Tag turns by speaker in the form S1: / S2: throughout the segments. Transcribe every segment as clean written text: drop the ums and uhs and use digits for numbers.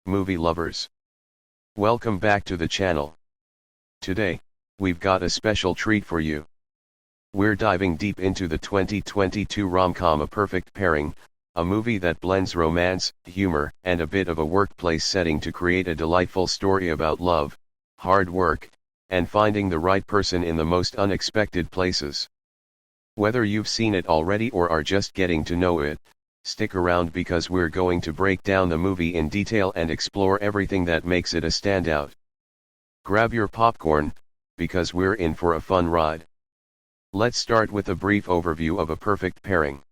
S1: movie lovers. Welcome back to the channel. Today, we've got a special treat for you. We're diving deep into the 2022 rom-com A Perfect Pairing, a movie that blends romance, humor, and a bit of a workplace setting to create a delightful story about love, hard work, and finding the right person in the most unexpected places. Whether you've seen it already or are just getting to know it, stick around because we're going to break down the movie in detail and explore everything that makes it a standout. Grab your popcorn, because we're in for a fun ride. Let's start with a brief overview of A Perfect Pairing.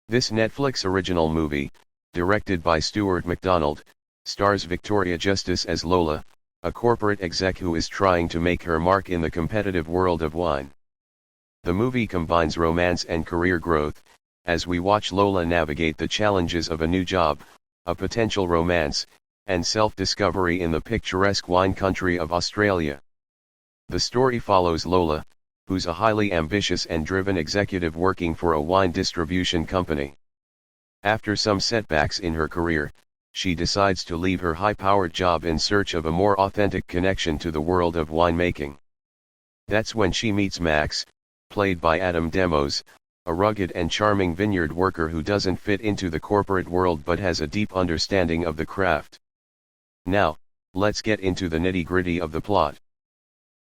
S1: This Netflix original movie, directed by Stuart McDonald, stars Victoria Justice as Lola, a corporate exec who is trying to make her mark in the competitive world of wine. The movie combines romance and career growth, as we watch Lola navigate the challenges of a new job, a potential romance, and self-discovery in the picturesque wine country of Australia. The story follows Lola, who's a highly ambitious and driven executive working for a wine distribution company. After some setbacks in her career, she decides to leave her high-powered job in search of a more authentic connection to the world of winemaking. That's when she meets Max, played by Adam Demos, a rugged and charming vineyard worker who doesn't fit into the corporate world but has a deep understanding of the craft. Now, let's get into the nitty-gritty of the plot.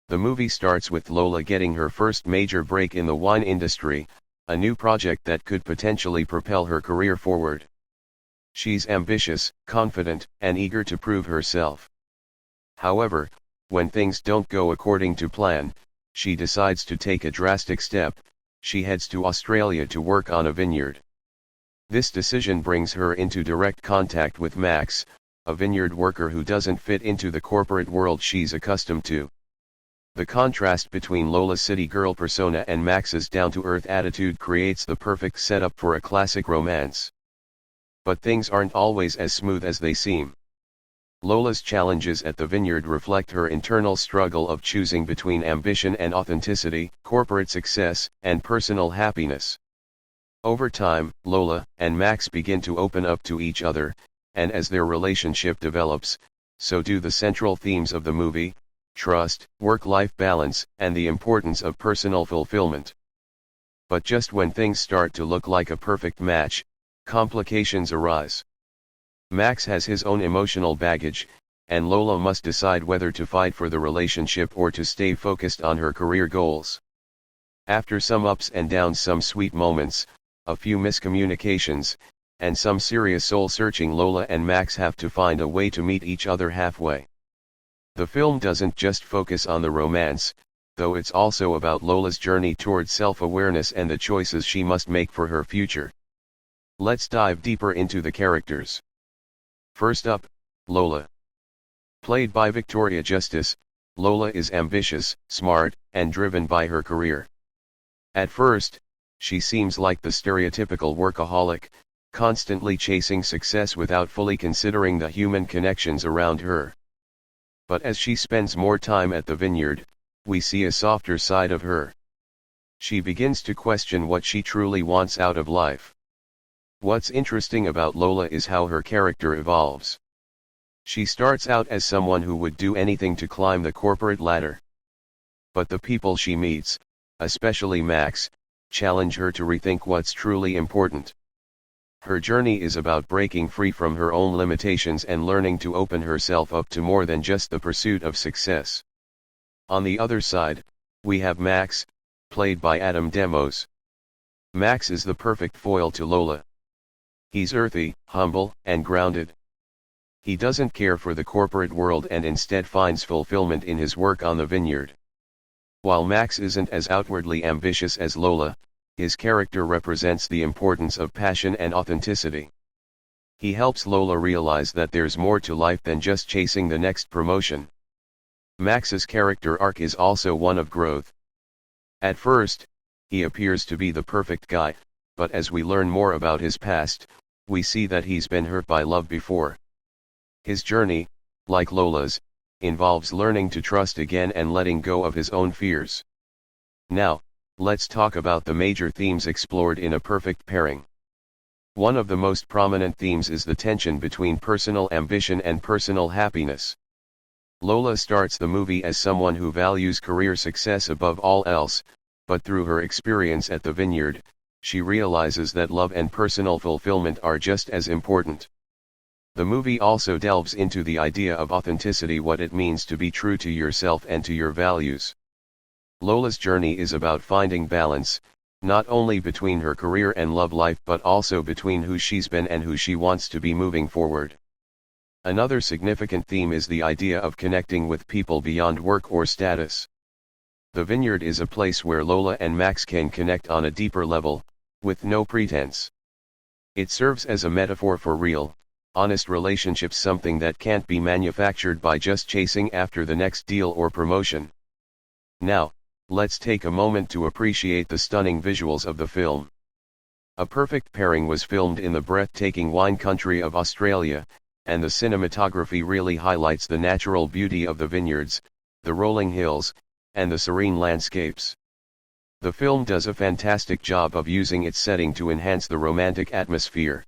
S1: The movie starts with Lola getting her first major break in the wine industry, a new project that could potentially propel her career forward. She's ambitious, confident, and eager to prove herself. However, when things don't go according to plan, she decides to take a drastic step. She heads to Australia to work on a vineyard. This decision brings her into direct contact with Max, a vineyard worker who doesn't fit into the corporate world she's accustomed to. The contrast between Lola's city girl persona and Max's down-to-earth attitude creates the perfect setup for a classic romance. But things aren't always as smooth as they seem. Lola's challenges at the vineyard reflect her internal struggle of choosing between ambition and authenticity, corporate success, and personal happiness. Over time, Lola and Max begin to open up to each other, and as their relationship develops, so do the central themes of the movie: trust, work-life balance, and the importance of personal fulfillment. But just when things start to look like a perfect match, complications arise. Max has his own emotional baggage, and Lola must decide whether to fight for the relationship or to stay focused on her career goals. After some ups and downs, some sweet moments, a few miscommunications, and some serious soul-searching, Lola and Max have to find a way to meet each other halfway. The film doesn't just focus on the romance, though it's also about Lola's journey towards self-awareness and the choices she must make for her future. Let's dive deeper into the characters. First up, Lola. Played by Victoria Justice, Lola is ambitious, smart, and driven by her career. At first, she seems like the stereotypical workaholic, constantly chasing success without fully considering the human connections around her. But as she spends more time at the vineyard, we see a softer side of her. She begins to question what she truly wants out of life. What's interesting about Lola is how her character evolves. She starts out as someone who would do anything to climb the corporate ladder. But the people she meets, especially Max, challenge her to rethink what's truly important. Her journey is about breaking free from her own limitations and learning to open herself up to more than just the pursuit of success. On the other side, we have Max, played by Adam Demos. Max is the perfect foil to Lola. He's earthy, humble, and grounded. He doesn't care for the corporate world and instead finds fulfillment in his work on the vineyard. While Max isn't as outwardly ambitious as Lola, his character represents the importance of passion and authenticity. He helps Lola realize that there's more to life than just chasing the next promotion. Max's character arc is also one of growth. At first, he appears to be the perfect guy, but as we learn more about his past, we see that he's been hurt by love before. His journey, like Lola's, involves learning to trust again and letting go of his own fears. Now, let's talk about the major themes explored in A Perfect Pairing. One of the most prominent themes is the tension between personal ambition and personal happiness. Lola starts the movie as someone who values career success above all else, but through her experience at the vineyard, she realizes that love and personal fulfillment are just as important. The movie also delves into the idea of authenticity, what it means to be true to yourself and to your values. Lola's journey is about finding balance, not only between her career and love life but also between who she's been and who she wants to be moving forward. Another significant theme is the idea of connecting with people beyond work or status. The vineyard is a place where Lola and Max can connect on a deeper level, with no pretense. It serves as a metaphor for real, honest relationships, something that can't be manufactured by just chasing after the next deal or promotion. Now, let's take a moment to appreciate the stunning visuals of the film. A Perfect Pairing was filmed in the breathtaking wine country of Australia, and the cinematography really highlights the natural beauty of the vineyards, the rolling hills, and the serene landscapes. The film does a fantastic job of using its setting to enhance the romantic atmosphere.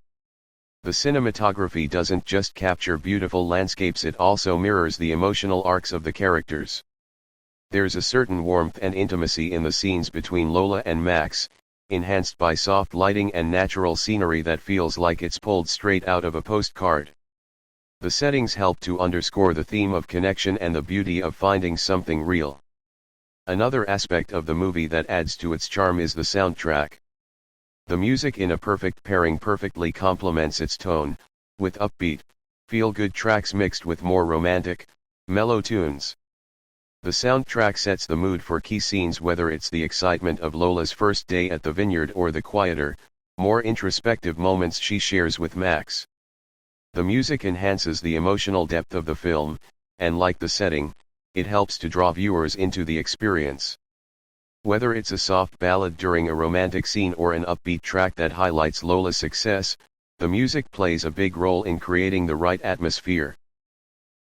S1: The cinematography doesn't just capture beautiful landscapes, it also mirrors the emotional arcs of the characters. There's a certain warmth and intimacy in the scenes between Lola and Max, enhanced by soft lighting and natural scenery that feels like it's pulled straight out of a postcard. The settings help to underscore the theme of connection and the beauty of finding something real. Another aspect of the movie that adds to its charm is the soundtrack. The music in A Perfect Pairing perfectly complements its tone, with upbeat, feel-good tracks mixed with more romantic, mellow tunes. The soundtrack sets the mood for key scenes, whether it's the excitement of Lola's first day at the vineyard or the quieter, more introspective moments she shares with Max. The music enhances the emotional depth of the film, and like the setting, it helps to draw viewers into the experience. Whether it's a soft ballad during a romantic scene or an upbeat track that highlights Lola's success, the music plays a big role in creating the right atmosphere.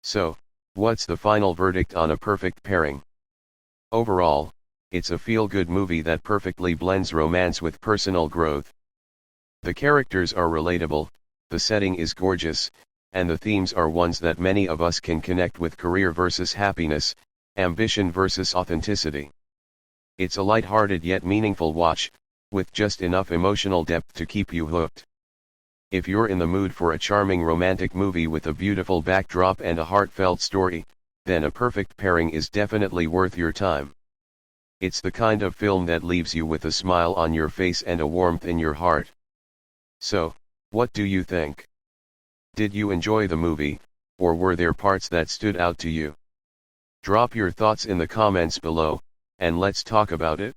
S1: So, what's the final verdict on A Perfect Pairing? Overall, it's a feel-good movie that perfectly blends romance with personal growth. The characters are relatable, the setting is gorgeous, and the themes are ones that many of us can connect with: career versus happiness, ambition versus authenticity. It's a light-hearted yet meaningful watch, with just enough emotional depth to keep you hooked. If you're in the mood for a charming romantic movie with a beautiful backdrop and a heartfelt story, then A Perfect Pairing is definitely worth your time. It's the kind of film that leaves you with a smile on your face and a warmth in your heart. So, what do you think? Did you enjoy the movie, or were there parts that stood out to you? Drop your thoughts in the comments below, and let's talk about it.